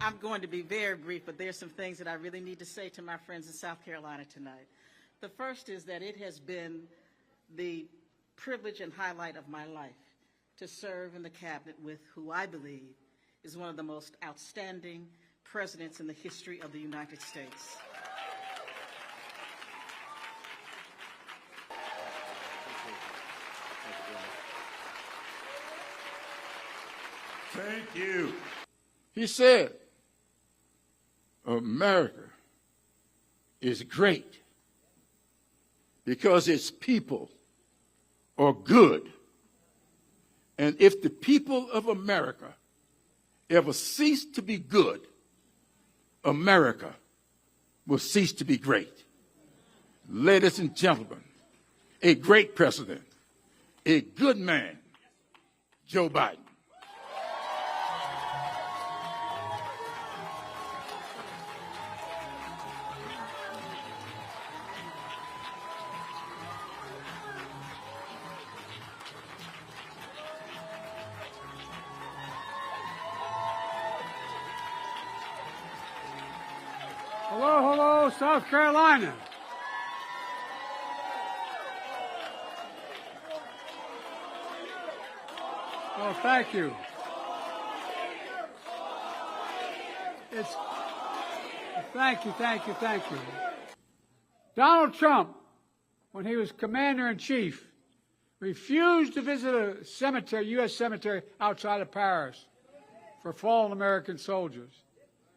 I'm going to be very brief, but there's some things that I really need to say to my friends in South Carolina tonight. The first is that it has been the privilege and highlight of my life to serve in the cabinet with who I believe is one of the most outstanding presidents in the history of the United States. Thank you. He said, America is great because its people are good. And if the people of America ever cease to be good, America will cease to be great. Ladies and gentlemen, a great president, a good man, Joe Biden. Hello, hello, South Carolina. Oh, thank you. Thank you. Donald Trump, when he was commander-in-chief, refused to visit a cemetery, U.S. cemetery outside of Paris for fallen American soldiers.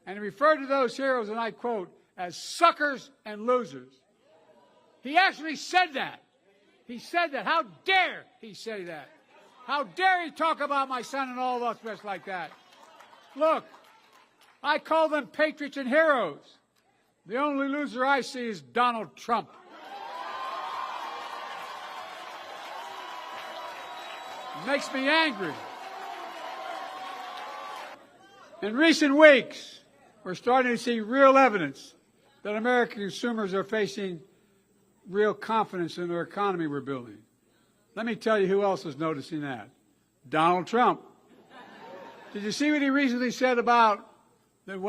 And he referred to those heroes, and I quote, as suckers and losers. He actually said that. He said that. How dare he say that? How dare he talk about my son and all of us rest like that? Look, I call them patriots and heroes. The only loser I see is Donald Trump. It makes me angry. In recent weeks, we're starting to see real evidence that American consumers are facing real confidence in their economy we're building. Let me tell you who else is noticing that. Donald Trump. Did you see what he recently said about that he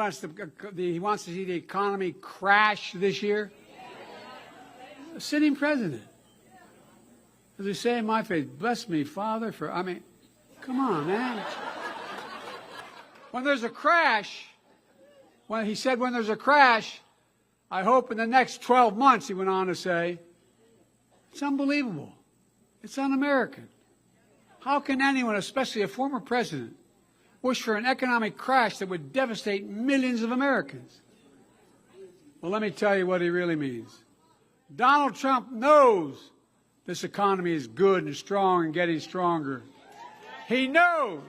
wants to see the economy crash this year? A sitting president. As they say in my faith, bless me, Father, come on, man. When there's a crash, when there's a crash, I hope in the next 12 months, he went on to say, it's unbelievable. It's un-American. How can anyone, especially a former president, wish for an economic crash that would devastate millions of Americans? Well, let me tell you what he really means. Donald Trump knows this economy is good and strong and getting stronger. He knows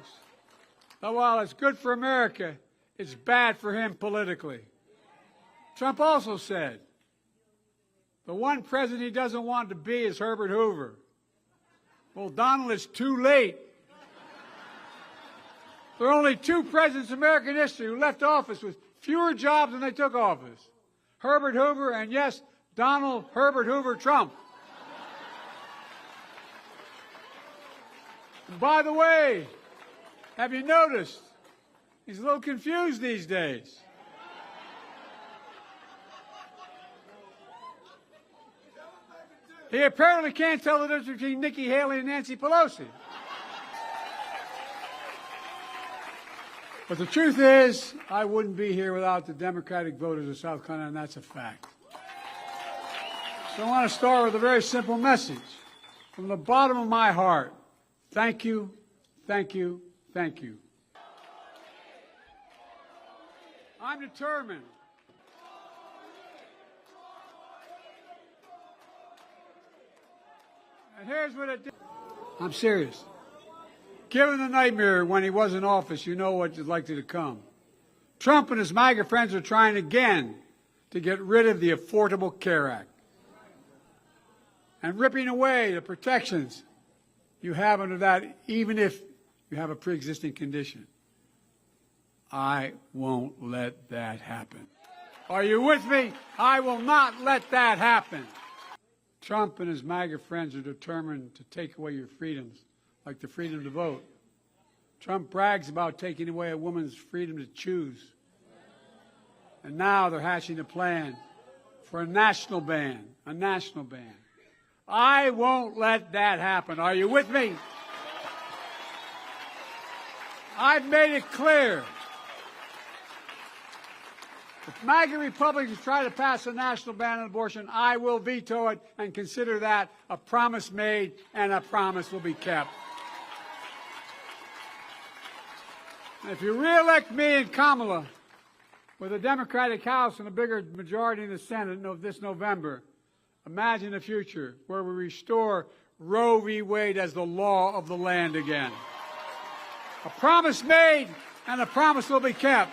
that while it's good for America, it's bad for him politically. Trump also said, the one president he doesn't want to be is Herbert Hoover. Well, Donald, it's too late. There are only two presidents in American history who left office with fewer jobs than they took office. Herbert Hoover and, yes, Donald Herbert Hoover Trump. And by the way, have you noticed he's a little confused these days? He apparently can't tell the difference between Nikki Haley and Nancy Pelosi. But the truth is, I wouldn't be here without the Democratic voters of South Carolina, and that's a fact. So I want to start with a very simple message. From the bottom of my heart, thank you, thank you, thank you. I'm determined. And here's what it did. I'm serious. Given the nightmare when he was in office, you know what is likely to come. Trump and his MAGA friends are trying again to get rid of the Affordable Care Act and ripping away the protections you have under that, even if you have a pre-existing condition. I won't let that happen. Are you with me? I will not let that happen. Trump and his MAGA friends are determined to take away your freedoms, like the freedom to vote. Trump brags about taking away a woman's freedom to choose. And now they're hatching a plan for a national ban, a national ban. I won't let that happen. Are you with me? I've made it clear. If MAGA Republicans try to pass a national ban on abortion, I will veto it and consider that a promise made and a promise will be kept. And if you re-elect me and Kamala with a Democratic House and a bigger majority in the Senate this November, imagine a future where we restore Roe v. Wade as the law of the land again. A promise made and a promise will be kept.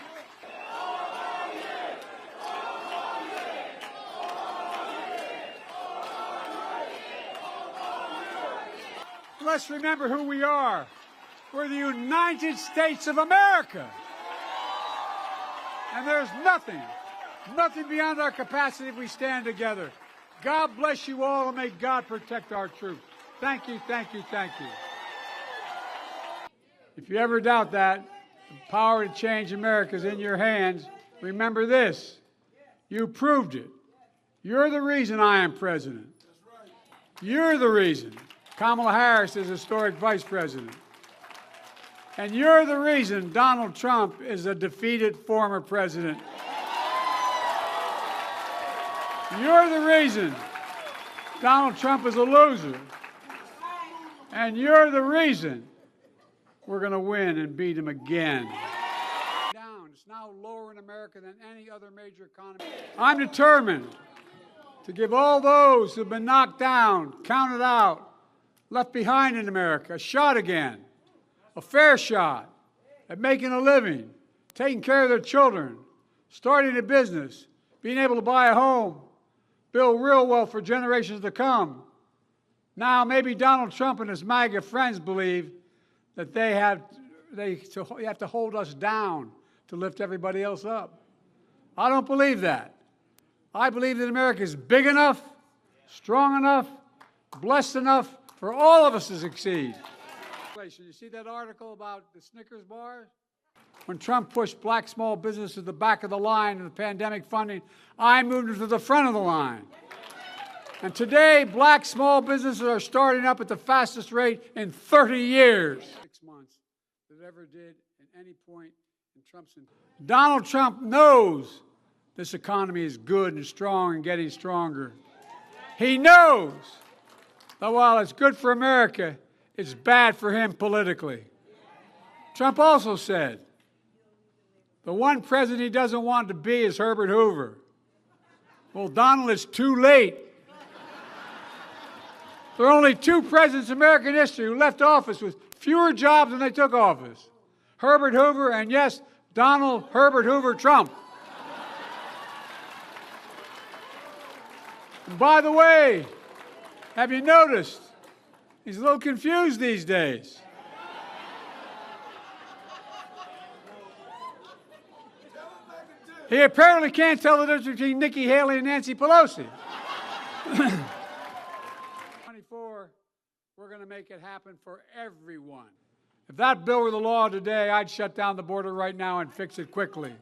Let's remember who we are. We're the United States of America. And there's nothing beyond our capacity if we stand together. God bless you all, and may God protect our troops. Thank you, thank you, thank you. If you ever doubt that, the power to change America is in your hands. Remember this. You proved it. You're the reason I am president. You're the reason Kamala Harris is historic vice president. And you're the reason Donald Trump is a defeated former president. You're the reason Donald Trump is a loser. And you're the reason we're going to win and beat him again. It's now lower in America than any other major economy. I'm determined to give all those who've been knocked down, counted out, left behind in America a shot again. A fair shot at making a living, taking care of their children, starting a business, being able to buy a home, build real wealth for generations to come. Now, maybe Donald Trump and his MAGA friends believe that they have to hold us down to lift everybody else up. I don't believe that. I believe that America is big enough, strong enough, blessed enough for all of us to succeed. You see that article about the Snickers bars? When Trump pushed black small business to the back of the line in the pandemic funding, I moved them to the front of the line. And today, black small businesses are starting up at the fastest rate in 30 years. 6 months that ever did at any point in Trump's. Donald Trump knows this economy is good and strong and getting stronger. He knows that while it's good for America, it's bad for him politically. Trump also said, the one president he doesn't want to be is Herbert Hoover. Well, Donald, it's too late. There are only 2 presidents in American history who left office with fewer jobs than they took office. Herbert Hoover and, yes, Donald Herbert Hoover Trump. And by the way, have you noticed? He's a little confused these days. He apparently can't tell the difference between Nikki Haley and Nancy Pelosi. 24, we're going to make it happen for everyone. If that bill were the law today, I'd shut down the border right now and fix it quickly.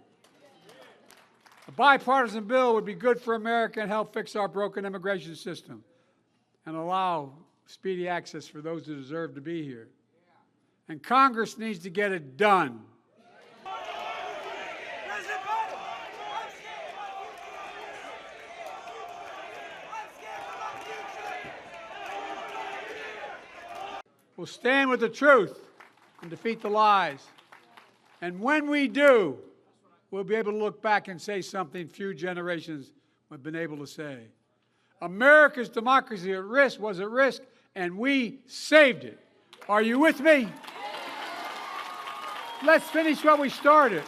A bipartisan bill would be good for America and help fix our broken immigration system and allow speedy access for those who deserve to be here. And Congress needs to get it done. We'll stand with the truth and defeat the lies. And when we do, we'll be able to look back and say something few generations have been able to say. America's democracy was at risk, and we saved it. Are you with me? Let's finish what we started.